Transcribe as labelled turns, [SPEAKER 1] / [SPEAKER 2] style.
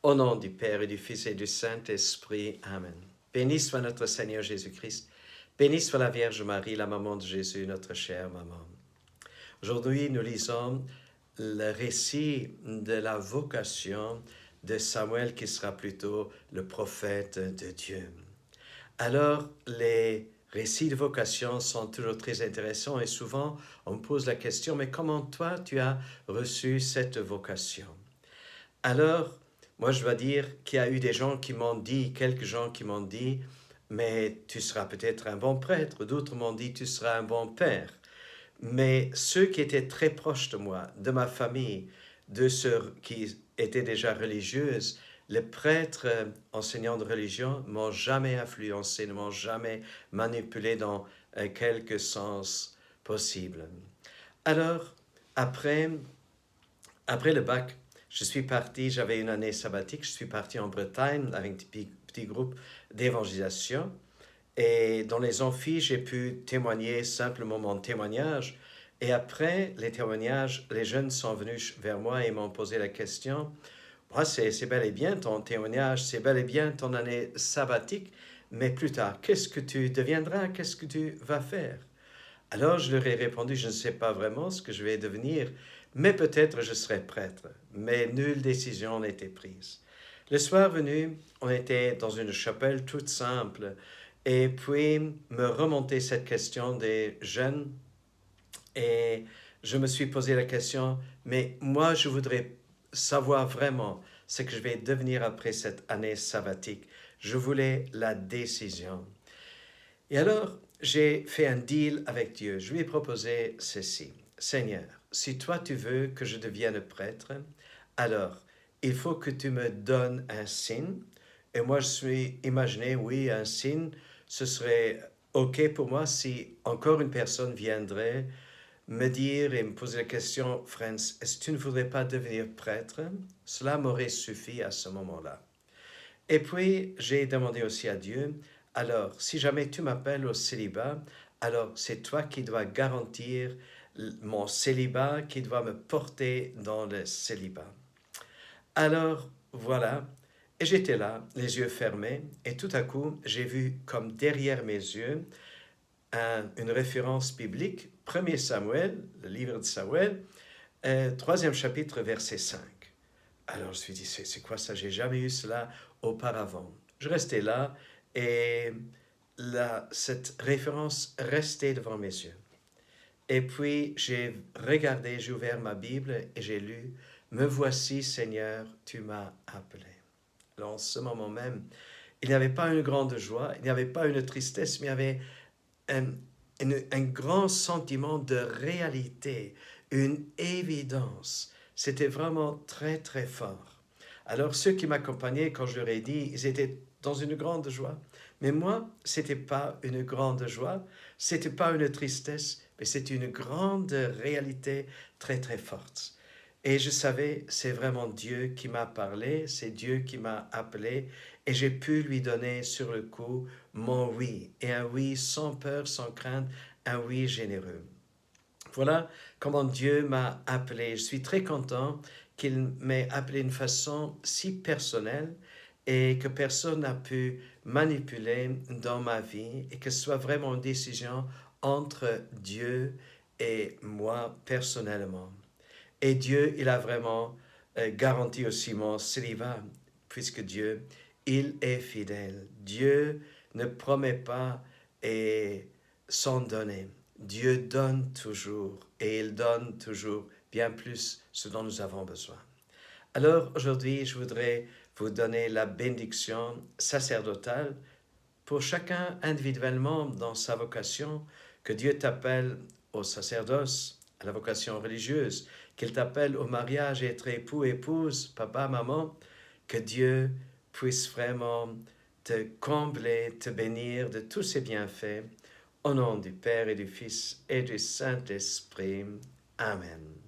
[SPEAKER 1] Au nom du Père et du Fils et du Saint-Esprit. Amen. Béni soit notre Seigneur Jésus-Christ. Béni soit la Vierge Marie, la maman de Jésus, notre chère maman. Aujourd'hui, nous lisons le récit de la vocation de Samuel, qui sera plutôt le prophète de Dieu. Alors, les récits de vocation sont toujours très intéressants et souvent, on me pose la question, mais comment toi, tu as reçu cette vocation? Alors, moi, je dois dire qu'il y a eu des gens qui m'ont dit, quelques gens qui m'ont dit, mais tu seras peut-être un bon prêtre. D'autres m'ont dit, tu seras un bon père. Mais ceux qui étaient très proches de moi, de ma famille, de ceux qui étaient déjà religieuses, les prêtres enseignants de religion m'ont jamais influencé, ne m'ont jamais manipulé dans quelque sens possible. Alors, après le bac, je suis parti, j'avais une année sabbatique, je suis parti en Bretagne avec un petit groupe d'évangélisation. Et dans les amphis, j'ai pu témoigner simplement mon témoignage. Et après les témoignages, les jeunes sont venus vers moi et m'ont posé la question, moi, c'est bel et bien ton témoignage, c'est bel et bien ton année sabbatique, mais plus tard, qu'est-ce que tu deviendras, qu'est-ce que tu vas faire? Alors je leur ai répondu, je ne sais pas vraiment ce que je vais devenir, mais peut-être je serai prêtre. Mais nulle décision n'était prise. Le soir venu, on était dans une chapelle toute simple, et puis me remontait cette question des jeunes, et je me suis posé la question, mais moi je voudrais savoir vraiment ce que je vais devenir après cette année sabbatique. Je voulais la décision. Et alors, j'ai fait un deal avec Dieu. Je lui ai proposé ceci. Seigneur, si toi tu veux que je devienne prêtre, alors il faut que tu me donnes un signe. Et moi, je suis imaginé, oui, un signe, ce serait OK pour moi si encore une personne viendrait me dire et me poser la question, Franz, est-ce que tu ne voudrais pas devenir prêtre? Cela m'aurait suffi à ce moment-là. Et puis, j'ai demandé aussi à Dieu, alors, si jamais tu m'appelles au célibat, alors c'est toi qui dois garantir mon célibat, qui dois me porter dans le célibat. Alors, voilà, et j'étais là, les yeux fermés, et tout à coup, j'ai vu comme derrière mes yeux une référence biblique, 1 Samuel, le livre de Samuel, 3e chapitre, verset 5. Alors je me suis dit, c'est quoi ça? J'ai jamais eu cela auparavant. Je restais là et cette référence restait devant mes yeux. Et puis j'ai regardé, j'ai ouvert ma Bible et j'ai lu, me voici Seigneur, tu m'as appelé. Alors en ce moment même, il n'y avait pas une grande joie, il n'y avait pas une tristesse, mais il y avait un grand sentiment de réalité, une évidence. C'était vraiment très, très fort. Alors, ceux qui m'accompagnaient, quand je leur ai dit, ils étaient dans une grande joie. Mais moi, ce n'était pas une grande joie, ce n'était pas une tristesse, mais c'était une grande réalité très, très forte. Et je savais, c'est vraiment Dieu qui m'a parlé, c'est Dieu qui m'a appelé, et j'ai pu lui donner sur le coup mon oui, et un oui sans peur, sans crainte, un oui généreux. Voilà comment Dieu m'a appelé. Je suis très content qu'il m'ait appelé d'une façon si personnelle et que personne n'a pu manipuler dans ma vie et que ce soit vraiment une décision entre Dieu et moi personnellement. Et Dieu, il a vraiment garanti aussi mon célibat, puisque Dieu, il est fidèle. Dieu ne promet pas et sans donner. Dieu donne toujours et il donne toujours bien plus ce dont nous avons besoin. Alors aujourd'hui, je voudrais vous donner la bénédiction sacerdotale pour chacun individuellement dans sa vocation, que Dieu t'appelle au sacerdoce, à la vocation religieuse, qu'il t'appelle au mariage, être époux, épouse, papa, maman, que Dieu puisse vraiment te combler, te bénir de tous ses bienfaits. Au nom du Père et du Fils et du Saint-Esprit. Amen.